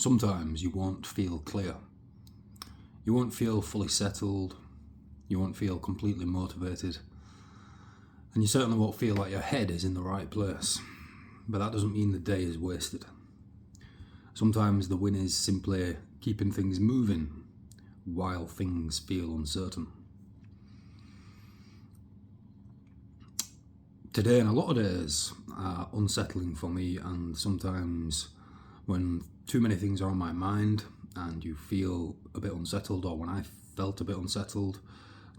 Sometimes you won't feel clear. You won't feel fully settled. You won't feel completely motivated. And you certainly won't feel like your head is in the right place. But that doesn't mean the day is wasted. Sometimes the win is simply keeping things moving while things feel uncertain. Today and a lot of days are unsettling for me, and sometimes when too many things are on my mind and you feel a bit unsettled, or when I felt a bit unsettled,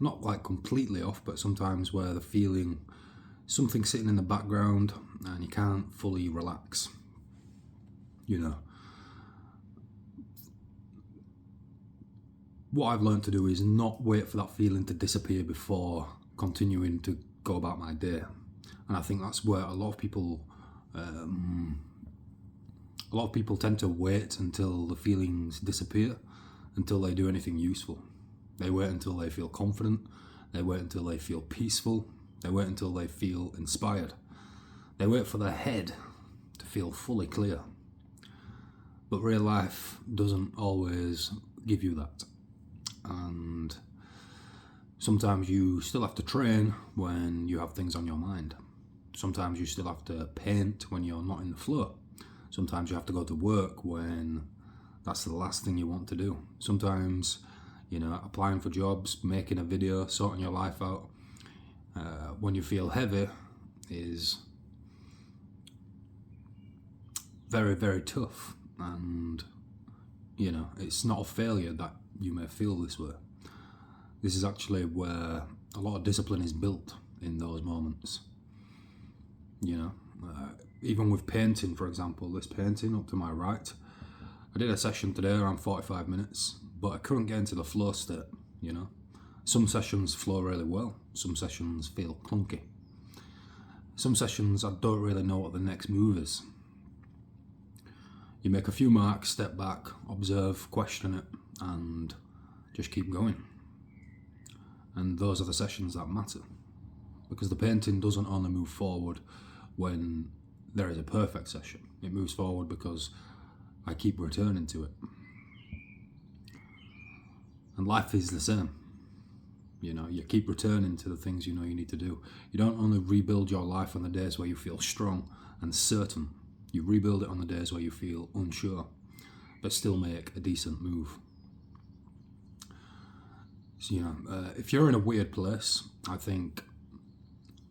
not like completely off, but sometimes where the feeling, something sitting in the background and you can't fully relax, What I've learned to do is not wait for that feeling to disappear before continuing to go about my day. And I think that's where a lot of people tend to wait until the feelings disappear, until they do anything useful. They wait until they feel confident. They wait until they feel peaceful. They wait until they feel inspired. They wait for their head to feel fully clear. But real life doesn't always give you that. And sometimes you still have to train when you have things on your mind. Sometimes you still have to paint when you're not in the flow. Sometimes you have to go to work when that's the last thing you want to do. Sometimes, applying for jobs, making a video, sorting your life out, when you feel heavy is very, very tough. And, it's not a failure that you may feel this way. This is actually where a lot of discipline is built, in those moments. Even with painting, for example, this painting up to my right, I did a session today around 45 minutes, but I couldn't get into the flow state, Some sessions flow really well, some sessions feel clunky. Some sessions I don't really know what the next move is. You make a few marks, step back, observe, question it, and just keep going. And those are the sessions that matter. Because the painting doesn't only move forward when there is a perfect session. It moves forward because I keep returning to it. And life is the same. You keep returning to the things you need to do. You don't only rebuild your life on the days where you feel strong and certain. You rebuild it on the days where you feel unsure, but still make a decent move. So, if you're in a weird place, I think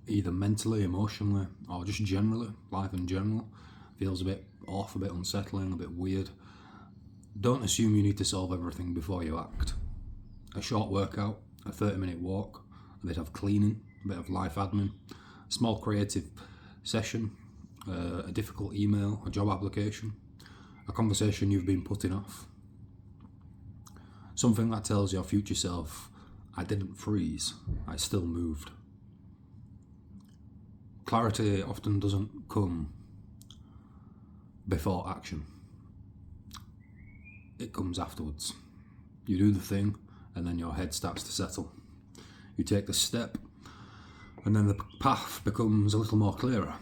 either mentally, emotionally, or just generally, life in general, feels a bit off, a bit unsettling, a bit weird, don't assume you need to solve everything before you act. A short workout, a 30-minute walk, a bit of cleaning, a bit of life admin, a small creative session, a difficult email, a job application, a conversation you've been putting off. Something that tells your future self, I didn't freeze, I still moved. Clarity often doesn't come before action. It comes afterwards. You do the thing, and then your head starts to settle. You take the step, and then the path becomes a little more clearer.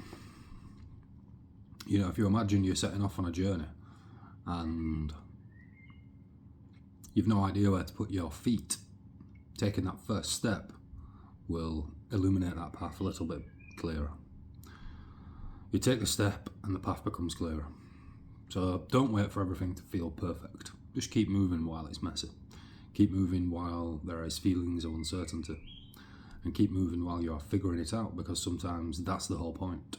If you imagine you're setting off on a journey, and you've no idea where to put your feet, taking that first step will illuminate that path a little bit clearer. You take the step and the path becomes clearer. So don't wait for everything to feel perfect. Just keep moving while it's messy. Keep moving while there is feelings of uncertainty. And keep moving while you are figuring it out, because sometimes that's the whole point.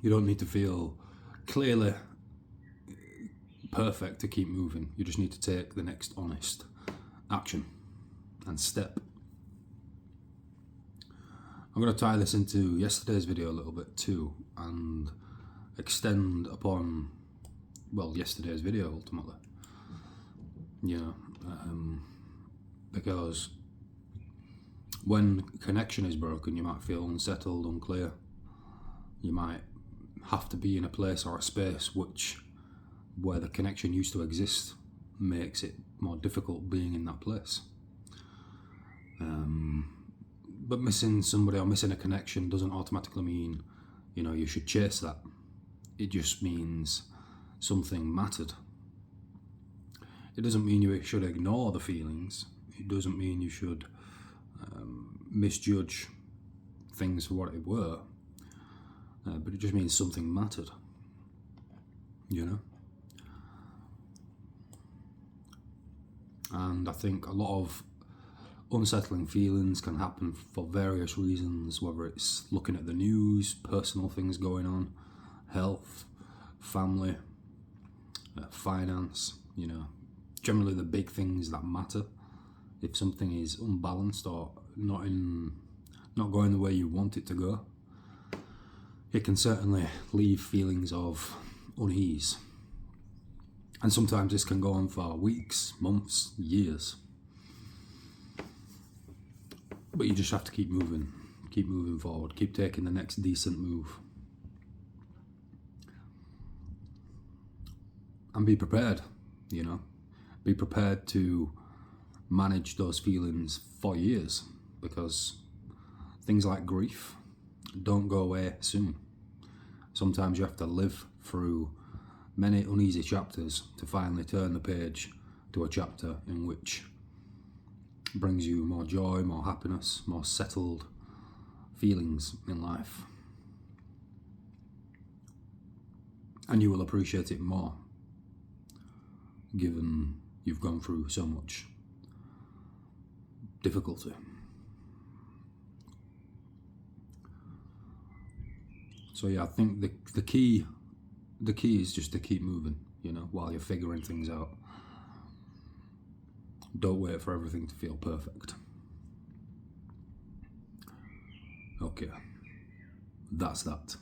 You don't need to feel clearly perfect to keep moving. You just need to take the next honest action and step. I'm going to tie this into yesterday's video a little bit too, and extend upon, yesterday's video ultimately. Because when connection is broken, you might feel unsettled, unclear. You might have to be in a place or a space where the connection used to exist makes it more difficult being in that place. But missing somebody or missing a connection doesn't automatically mean, you should chase that. It just means something mattered. It doesn't mean you should ignore the feelings. It doesn't mean you should misjudge things for what it were. But it just means something mattered. You know? And I think a lot of unsettling feelings can happen for various reasons, whether it's looking at the news, personal things going on, health, family, finance, you know, generally the big things that matter. If something is unbalanced or not going the way you want it to go, it can certainly leave feelings of unease. And sometimes this can go on for weeks, months, years. But you just have to keep moving forward, keep taking the next decent move. And be prepared, you know. Be prepared to manage those feelings for years, because things like grief don't go away soon. Sometimes you have to live through many uneasy chapters to finally turn the page to a chapter in which brings you more joy, more happiness, more settled feelings in life. And you will appreciate it more, given you've gone through so much difficulty. So yeah, I think the key is just to keep moving, you know, while you're figuring things out. Don't wait for everything to feel perfect. Okay, that's that.